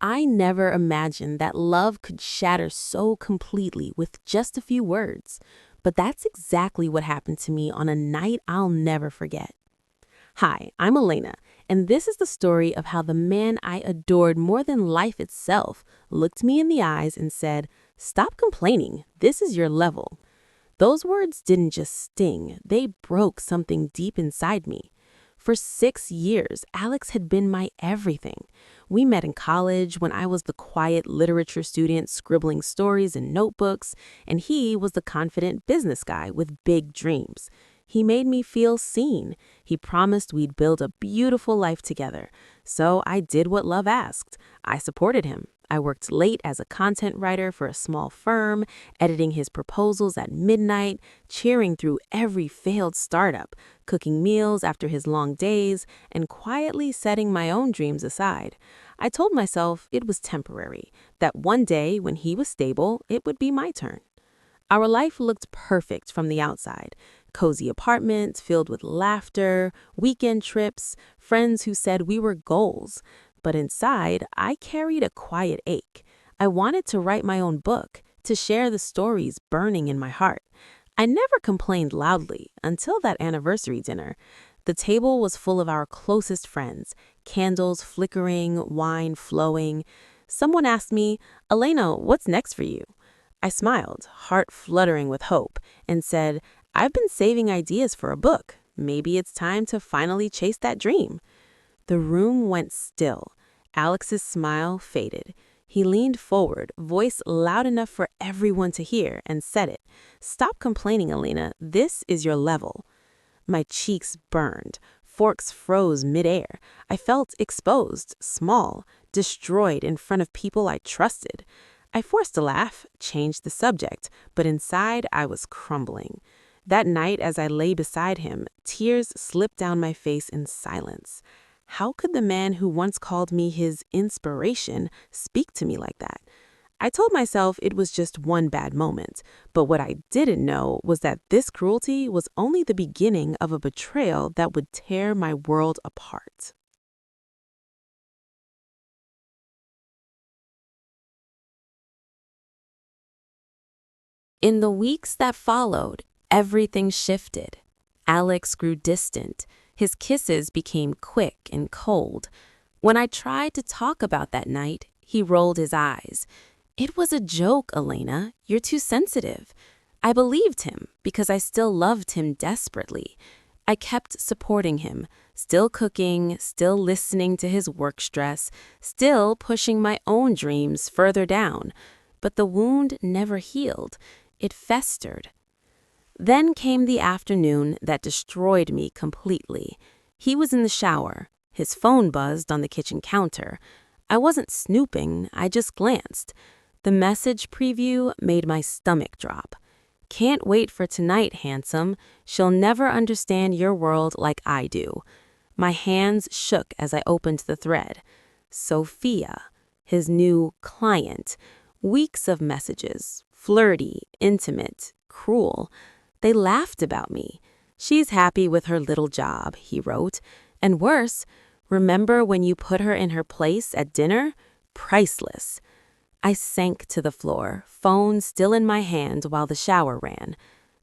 I never imagined that love could shatter so completely with just a few words. But that's exactly what happened to me on a night I'll never forget. Hi, I'm Elena, and this is the story of how the man I adored more than life itself looked me in the eyes and said, "Stop complaining. This is your level." Those words didn't just sting, they broke something deep inside me. For 6 years, Alex had been my everything. We met in college when I was the quiet literature student scribbling stories in notebooks, and he was the confident business guy with big dreams. He made me feel seen. He promised we'd build a beautiful life together. So I did what love asked. I supported him. I worked late as a content writer for a small firm, editing his proposals at midnight, cheering through every failed startup, cooking meals after his long days, and quietly setting my own dreams aside. I told myself it was temporary, that one day when he was stable, it would be my turn. Our life looked perfect from the outside. Cozy apartments filled with laughter, weekend trips, friends who said we were goals. But inside, I carried a quiet ache. I wanted to write my own book, to share the stories burning in my heart. I never complained loudly until that anniversary dinner. The table was full of our closest friends, candles flickering, wine flowing. Someone asked me, "Elena, what's next for you?" I smiled, heart fluttering with hope, and said, "I've been saving ideas for a book. Maybe it's time to finally chase that dream." The room went still. Alex's smile faded. He leaned forward, voice loud enough for everyone to hear, and said it. "Stop complaining, Elena. This is your level." My cheeks burned. Forks froze midair. I felt exposed, small, destroyed in front of people I trusted. I forced a laugh, changed the subject, but inside I was crumbling. That night, as I lay beside him, tears slipped down my face in silence. How could the man who once called me his inspiration speak to me like that? I told myself it was just one bad moment, but what I didn't know was that this cruelty was only the beginning of a betrayal that would tear my world apart. In the weeks that followed, everything shifted. Alex grew distant. His kisses became quick and cold. When I tried to talk about that night, he rolled his eyes. "It was a joke, Elena. You're too sensitive." I believed him because I still loved him desperately. I kept supporting him, still cooking, still listening to his work stress, still pushing my own dreams further down. But the wound never healed. It festered. Then came the afternoon that destroyed me completely. He was in the shower. His phone buzzed on the kitchen counter. I wasn't snooping, I just glanced. The message preview made my stomach drop. "Can't wait for tonight, handsome. She'll never understand your world like I do." My hands shook as I opened the thread. Sophia, his new client. Weeks of messages. Flirty, intimate, cruel. They laughed about me. "She's happy with her little job," he wrote. And worse, "Remember when you put her in her place at dinner? Priceless." I sank to the floor, phone still in my hand while the shower ran.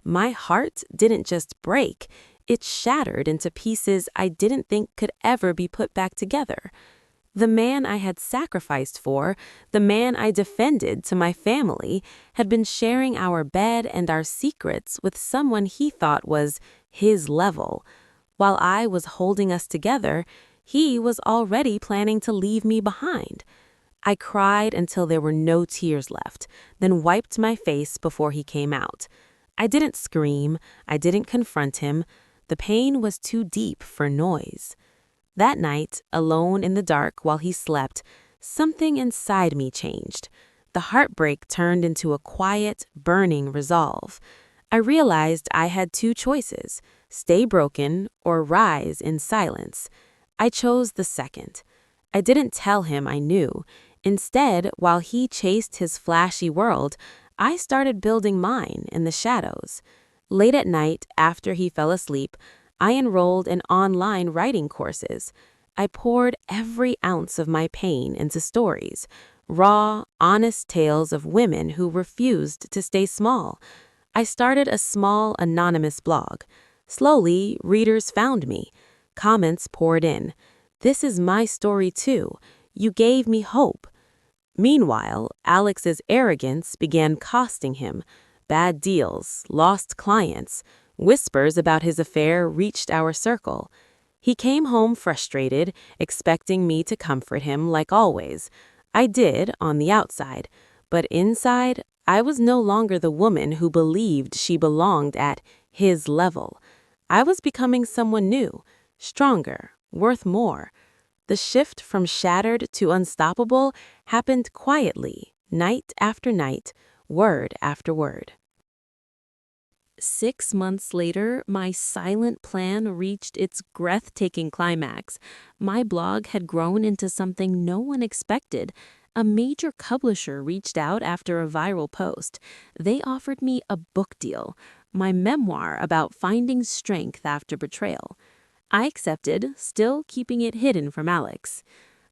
My heart didn't just break, it shattered into pieces I didn't think could ever be put back together. The man I had sacrificed for, the man I defended to my family, had been sharing our bed and our secrets with someone he thought was his level. While I was holding us together, he was already planning to leave me behind. I cried until there were no tears left, then wiped my face before he came out. I didn't scream, I didn't confront him. The pain was too deep for noise. That night, alone in the dark while he slept, something inside me changed. The heartbreak turned into a quiet, burning resolve. I realized I had two choices: stay broken or rise in silence. I chose the second. I didn't tell him I knew. Instead, while he chased his flashy world, I started building mine in the shadows. Late at night, after he fell asleep, I enrolled in online writing courses. I poured every ounce of my pain into stories, raw, honest tales of women who refused to stay small. I started a small, anonymous blog. Slowly, readers found me. Comments poured in. "This is my story too. You gave me hope." Meanwhile, Alex's arrogance began costing him. Bad deals, lost clients, whispers about his affair reached our circle. He came home frustrated, expecting me to comfort him like always. I did on the outside, but inside, I was no longer the woman who believed she belonged at his level. I was becoming someone new, stronger, worth more. The shift from shattered to unstoppable happened quietly, night after night, word after word. 6 months later, my silent plan reached its breathtaking climax. My blog had grown into something no one expected. A major publisher reached out after a viral post. They offered me a book deal, my memoir about finding strength after betrayal. I accepted, still keeping it hidden from Alex.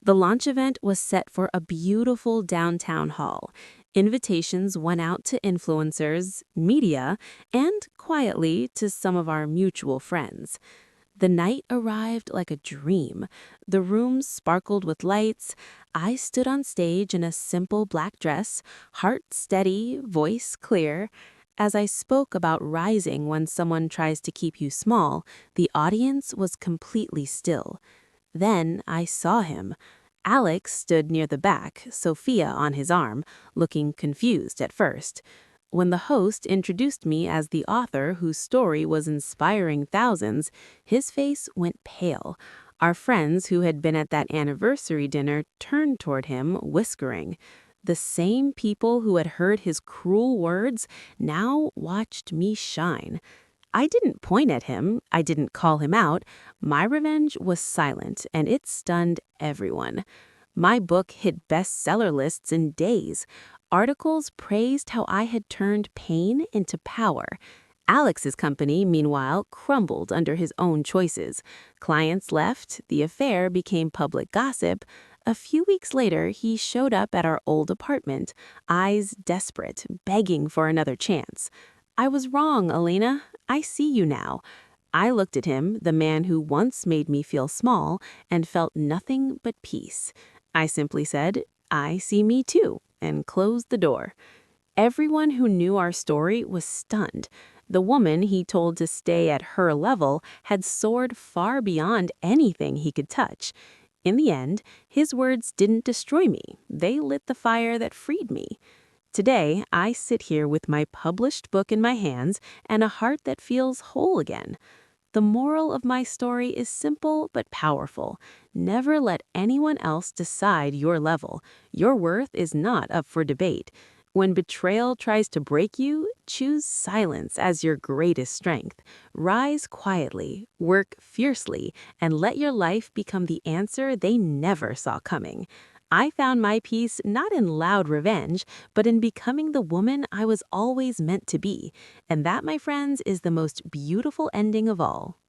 The launch event was set for a beautiful downtown hall. Invitations went out to influencers, media, and quietly to some of our mutual friends. The night arrived like a dream. The room sparkled with lights. I stood on stage in a simple black dress, heart steady, voice clear. As I spoke about rising when someone tries to keep you small, the audience was completely still. Then I saw him. Alex stood near the back, Sophia on his arm, looking confused at first. When the host introduced me as the author whose story was inspiring thousands, his face went pale. Our friends who had been at that anniversary dinner turned toward him, whispering. The same people who had heard his cruel words now watched me shine. I didn't point at him, I didn't call him out. My revenge was silent, and it stunned everyone. My book hit bestseller lists in days. Articles praised how I had turned pain into power. Alex's company, meanwhile, crumbled under his own choices. Clients left, the affair became public gossip. A few weeks later, he showed up at our old apartment, eyes desperate, begging for another chance. "I was wrong, Elena. I see you now." I looked at him, the man who once made me feel small, and felt nothing but peace. I simply said, "I see me too," and closed the door. Everyone who knew our story was stunned. The woman he told to stay at her level had soared far beyond anything he could touch. In the end, his words didn't destroy me. They lit the fire that freed me. Today, I sit here with my published book in my hands and a heart that feels whole again. The moral of my story is simple but powerful. Never let anyone else decide your level. Your worth is not up for debate. When betrayal tries to break you, choose silence as your greatest strength. Rise quietly, work fiercely, and let your life become the answer they never saw coming. I found my peace not in loud revenge, but in becoming the woman I was always meant to be. And that, my friends, is the most beautiful ending of all.